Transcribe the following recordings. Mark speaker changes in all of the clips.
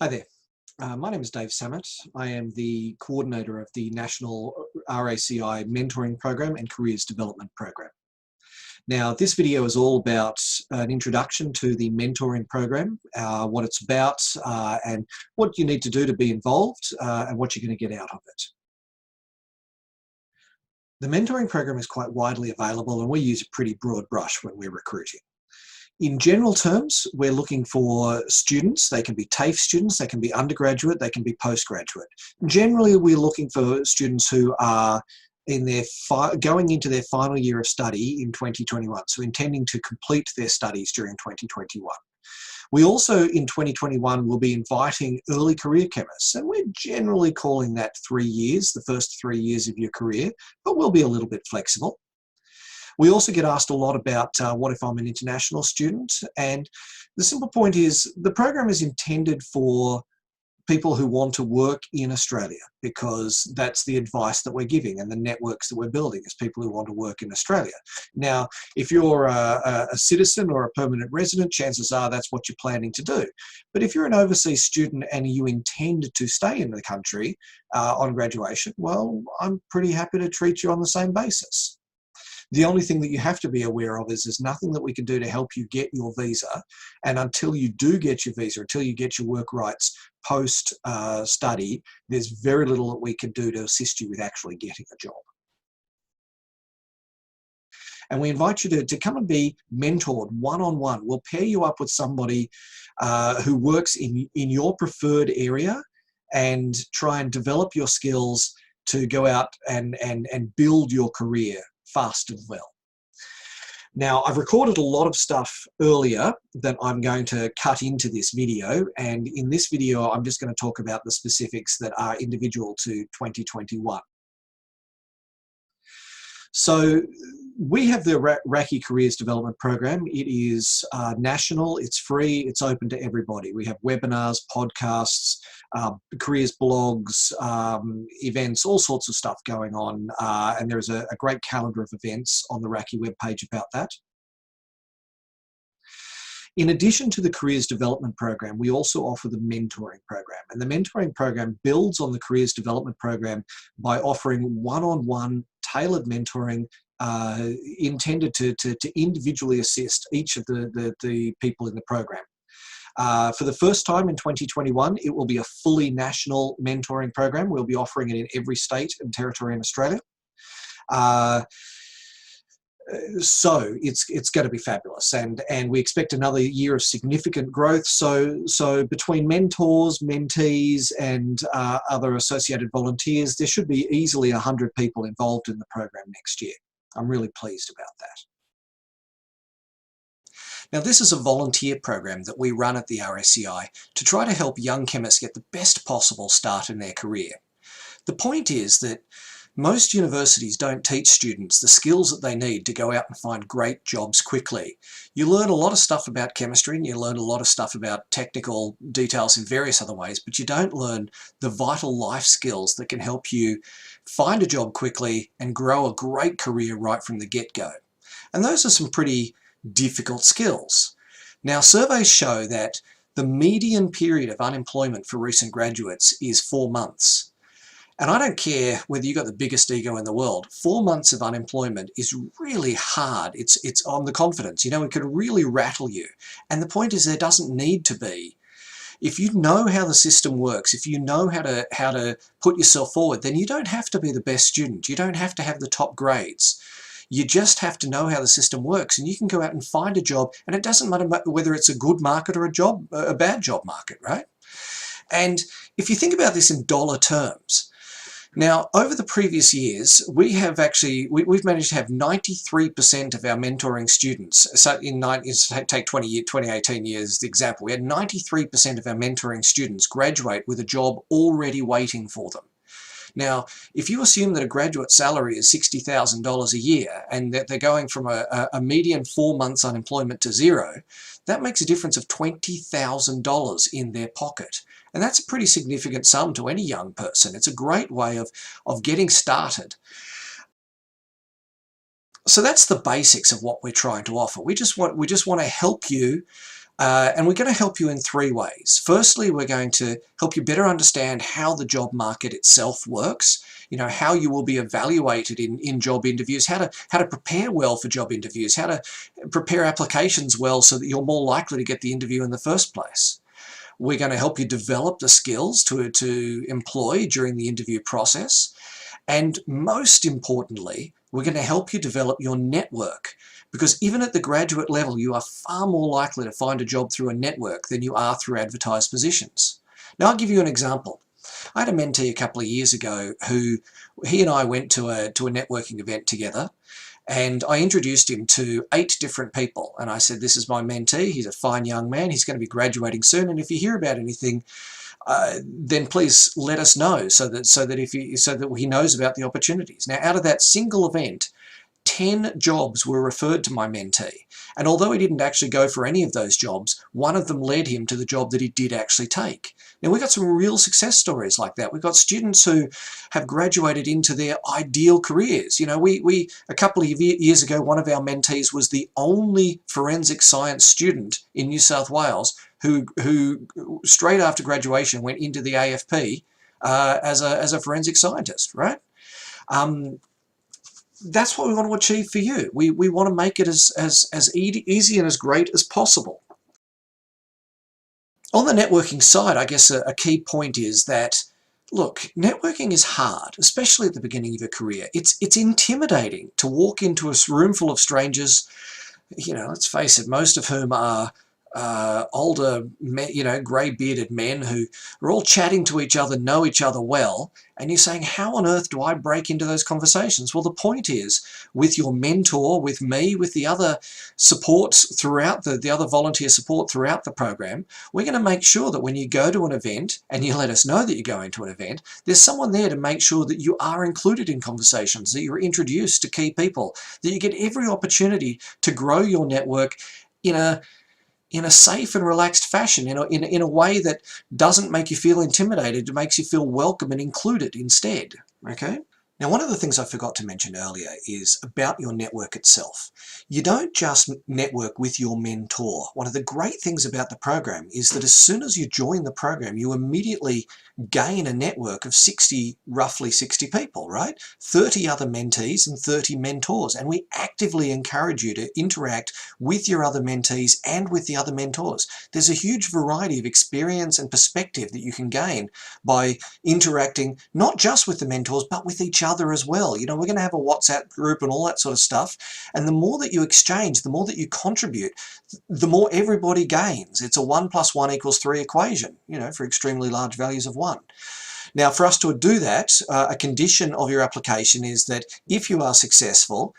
Speaker 1: Hi there. My name is Dave Samet. I am the coordinator of the National RACI Mentoring Program and Careers Development Program. Now, this video is all about an introduction to the mentoring program, what it's about, and what you need to do to be involved, and what you're going to get out of it. The mentoring program is quite widely available, and we use a pretty broad brush when we're recruiting. In general terms, we're looking for students. They can be TAFE students, they can be undergraduate, they can be postgraduate. Generally, we're looking for students who are in their going into their final year of study in 2021, so intending to complete their studies during 2021. We also, in 2021, will be inviting early career chemists, and we're generally calling that 3 years, the first 3 years of your career, but we'll be a little bit flexible. We also get asked a lot about what if I'm an international student, and the simple point is the program is intended for people who want to work in Australia, because that's the advice that we're giving and the networks that we're building is people who want to work in Australia. Now, if you're a citizen or a permanent resident, chances are that's what you're planning to do. But if you're an overseas student and you intend to stay in the country on graduation, well, I'm pretty happy to treat you on the same basis. The only thing that you have to be aware of is there's nothing that we can do to help you get your visa. And until you do get your visa, until you get your work rights post-study, there's very little that we can do to assist you with actually getting a job. And we invite you to come and be mentored one-on-one. We'll pair you up with somebody who works in your preferred area and try and develop your skills to go out and build your career fast and well. Now, I've recorded a lot of stuff earlier that I'm going to cut into this video, and in this video I'm just going to talk about the specifics that are individual to 2021. So we have the RACI Careers Development Program. It is national, it's free, it's open to everybody. We have webinars, podcasts, careers blogs, events, all sorts of stuff going on. And there's a great calendar of events on the RACI webpage about that. In addition to the Careers Development Program, we also offer the Mentoring Program. And the Mentoring Program builds on the Careers Development Program by offering one-on-one tailored mentoring intended to individually assist each of the people in the program. For the first time in 2021, it will be a fully national mentoring program. We'll be offering it in every state and territory in Australia. So it's going to be fabulous, and we expect another year of significant growth. So between mentors, mentees, and other associated volunteers, there should be easily 100 people involved in the program next year. I'm really pleased about that. Now, this is a volunteer program that we run at the RACI to try to help young chemists get the best possible start in their career. The point is that most universities don't teach students the skills that they need to go out and find great jobs quickly. You learn a lot of stuff about chemistry and you learn a lot of stuff about technical details in various other ways, but you don't learn the vital life skills that can help you find a job quickly and grow a great career right from the get-go. And those are some pretty difficult skills. Now, surveys show that the median period of unemployment for recent graduates is 4 months. And I don't care whether you've got the biggest ego in the world, 4 months of unemployment is really hard. It's on the confidence, it could really rattle you. And the point is there doesn't need to be. If you know how the system works, if you know how to put yourself forward, then you don't have to be the best student. You don't have to have the top grades. You just have to know how the system works, and you can go out and find a job, and it doesn't matter whether it's a good market or a bad job market, right? And if you think about this in dollar terms, now, over the previous years, we've managed to have 93% of our mentoring students, so take 2018 years as the example, we had 93% of our mentoring students graduate with a job already waiting for them. Now, if you assume that a graduate salary is $60,000 a year and that they're going from a median 4 months unemployment to zero, that makes a difference of $20,000 in their pocket. And that's a pretty significant sum to any young person. It's a great way of getting started. So that's the basics of what we're trying to offer. We just want to help you And we're going to help you in three ways. Firstly, we're going to help you better understand how the job market itself works, how you will be evaluated in job interviews, how to prepare well for job interviews, how to prepare applications well so that you're more likely to get the interview in the first place. We're going to help you develop the skills to employ during the interview process. And most importantly, we're going to help you develop your network, because even at the graduate level, you are far more likely to find a job through a network than you are through advertised positions. Now, I'll give you an example. I had a mentee a couple of years ago who, he and I went to a networking event together, and I introduced him to 8 different people. And I said, this is my mentee. He's a fine young man. He's going to be graduating soon. And if you hear about anything, then please let us know so that he knows about the opportunities. Now, out of that single event, 10 jobs were referred to my mentee. And although he didn't actually go for any of those jobs, one of them led him to the job that he did actually take. Now, we've got some real success stories like that. We've got students who have graduated into their ideal careers. We a couple of years ago, one of our mentees was the only forensic science student in New South Wales who straight after graduation went into the AFP as a forensic scientist, right? That's what we want to achieve for you. We want to make it as easy and as great as possible. On the networking side, I guess a key point is that, look, networking is hard, especially at the beginning of your career. It's intimidating to walk into a room full of strangers, let's face it, most of whom are older, grey-bearded men who are all chatting to each other, know each other well, and you're saying, how on earth do I break into those conversations? Well, the point is, with your mentor, with me, with the other support throughout, the other volunteer support throughout the program, we're going to make sure that when you go to an event, and you let us know that you're going to an event, there's someone there to make sure that you are included in conversations, that you're introduced to key people, that you get every opportunity to grow your network in a safe and relaxed fashion, in a way that doesn't make you feel intimidated, it makes you feel welcome and included instead, okay? Now, one of the things I forgot to mention earlier is about your network itself. You don't just network with your mentor. One of the great things about the program is that as soon as you join the program, you immediately gain a network of roughly 60 people, right? 30 other mentees and 30 mentors. And we actively encourage you to interact with your other mentees and with the other mentors. There's a huge variety of experience and perspective that you can gain by interacting not just with the mentors, but with each other as well. We're going to have a WhatsApp group and all that sort of stuff. And the more that you exchange, the more that you contribute, the more everybody gains. It's a 1 + 1 = 3 equation, for extremely large values of 1. Now, for us to do that, a condition of your application is that if you are successful,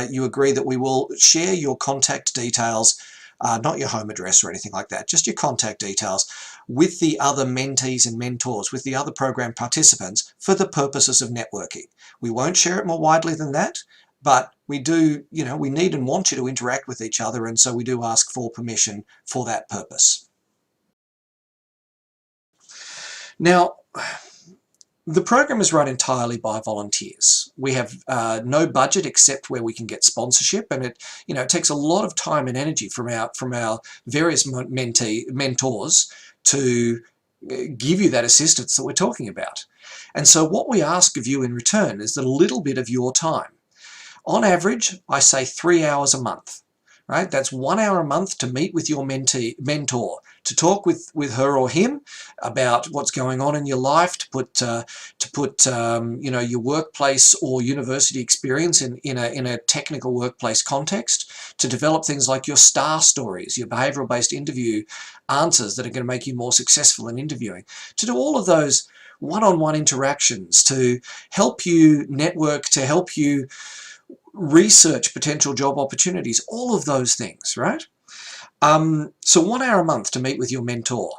Speaker 1: you agree that we will share your contact details, not your home address or anything like that, just your contact details, with the other mentees and mentors, with the other program participants, for the purposes of networking. We won't share it more widely than that, but we do, we need and want you to interact with each other, and so we do ask for permission for that purpose. Now, the program is run entirely by volunteers. We have no budget except where we can get sponsorship, and it takes a lot of time and energy from our various mentors to give you that assistance that we're talking about. And so what we ask of you in return is a little bit of your time. On average, I say 3 hours a month. Right? That's 1 hour a month to meet with your mentor, to talk with her or him about what's going on in your life, to put your workplace or university experience in a technical workplace context, to develop things like your STAR stories, your behavioral-based interview answers that are going to make you more successful in interviewing, to do all of those one-on-one interactions, to help you network, to help you research potential job opportunities, all of those things, right? So 1 hour a month to meet with your mentor,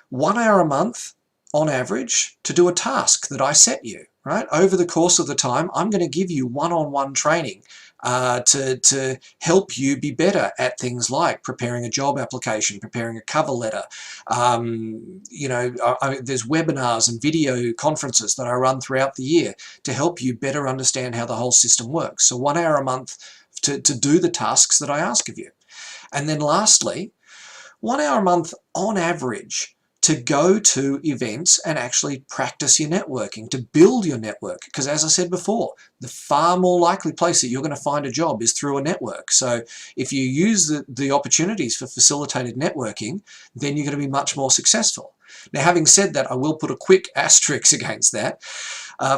Speaker 1: 1 hour a month on average to do a task that I set you, right? Over the course of the time, I'm going to give you one-on-one training to help you be better at things like preparing a job application, preparing a cover letter. There's webinars and video conferences that I run throughout the year to help you better understand how the whole system works. So 1 hour a month to do the tasks that I ask of you. And then lastly, 1 hour a month on average to go to events and actually practice your networking, to build your network. Because as I said before, the far more likely place that you're going to find a job is through a network. So if you use the opportunities for facilitated networking, then you're going to be much more successful. Now, having said that, I will put a quick asterisk against that.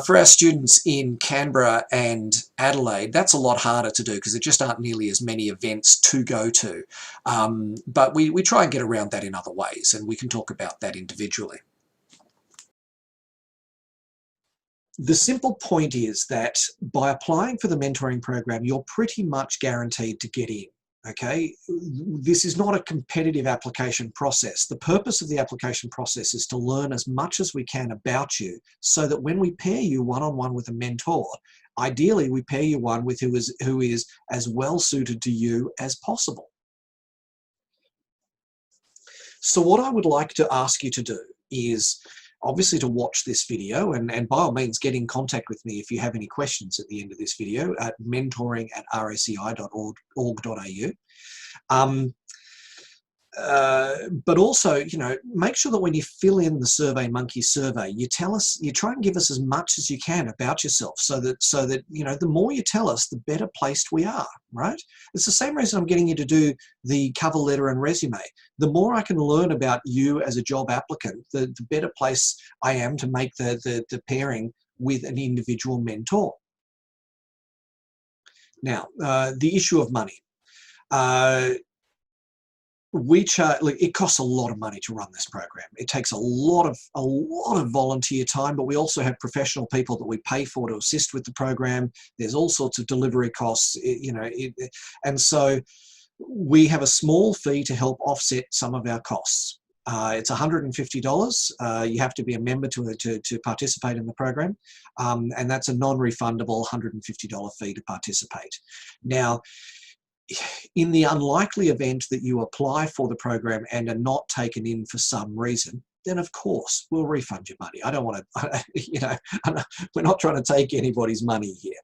Speaker 1: For our students in Canberra and Adelaide, that's a lot harder to do because there just aren't nearly as many events to go to. But we try and get around that in other ways, and we can talk about that individually. The simple point is that by applying for the mentoring program, you're pretty much guaranteed to get in. Okay, this is not a competitive application process. The purpose of the application process is to learn as much as we can about you so that when we pair you one-on-one with a mentor, ideally we pair you one with who is as well suited to you as possible. So what I would like to ask you to do is obviously to watch this video and by all means get in contact with me if you have any questions at the end of this video at mentoring@rsi.org.au. But also, you know, make sure that when you fill in the SurveyMonkey survey, you try and give us as much as you can about yourself so that, you know, the more you tell us, the better placed we are, right? It's the same reason I'm getting you to do the cover letter and resume. The more I can learn about you as a job applicant, the better place I am to make the pairing with an individual mentor. Now, the issue of money. It costs a lot of money to run this program. It takes a lot of volunteer time, but we also have professional people that we pay for to assist with the program. There's all sorts of delivery costs, and so we have a small fee to help offset some of our costs. It's $150. You have to be a member to participate in the program, and that's a non-refundable $150 fee to participate. Now, in the unlikely event that you apply for the program and are not taken in for some reason, then of course we'll refund your money. I don't want to, we're not trying to take anybody's money here.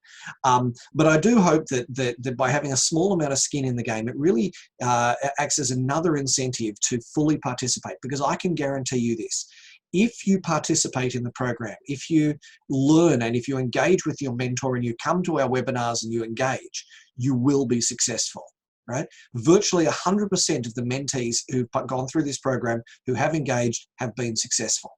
Speaker 1: But I do hope that by having a small amount of skin in the game, it really acts as another incentive to fully participate, because I can guarantee you this. If you participate in the program, if you learn and if you engage with your mentor and you come to our webinars and you engage, you will be successful, right? Virtually 100% of the mentees who've gone through this program who have engaged have been successful.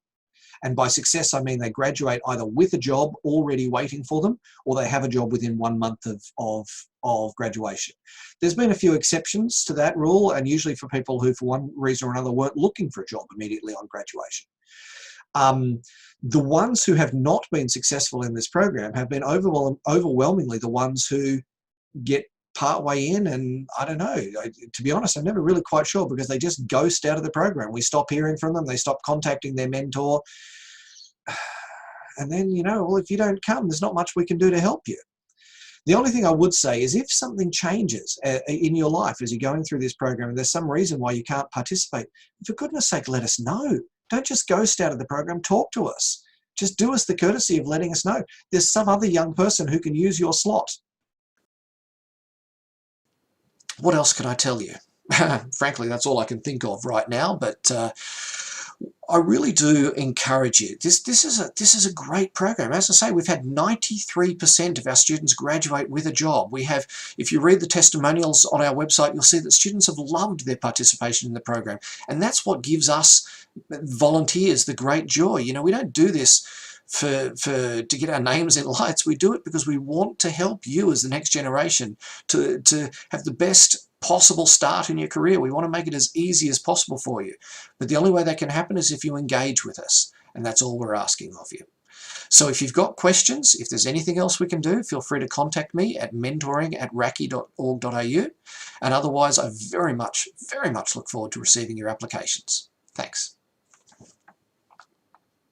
Speaker 1: And by success, I mean they graduate either with a job already waiting for them, or they have a job within 1 month of graduation. There's been a few exceptions to that rule, and usually for people who, for one reason or another, weren't looking for a job immediately on graduation. The ones who have not been successful in this program have been overwhelmingly the ones who get partway in, and I don't know, to be honest, I'm never really quite sure, because they just ghost out of the program. We stop hearing from them, they stop contacting their mentor, and then, well, if you don't come, there's not much we can do to help you. The only thing I would say is if something changes in your life as you're going through this program and there's some reason why you can't participate, for goodness sake, let us know. Don't just ghost out of the program, talk to us. Just do us the courtesy of letting us know. There's some other young person who can use your slot. What else can I tell you? Frankly, that's all I can think of right now, but I really do encourage you. This is a great program. As I say, we've had 93% of our students graduate with a job. We have, if you read the testimonials on our website, you'll see that students have loved their participation in the program. And that's what gives us volunteers the great joy. We don't do this to get our names in lights. We do it because we want to help you as the next generation to have the best possible start in your career. We want to make it as easy as possible for you. But the only way that can happen is if you engage with us, and that's all we're asking of you. So if you've got questions, if there's anything else we can do, feel free to contact me at mentoring@raki.org.au. And otherwise, I very much look forward to receiving your applications. Thanks.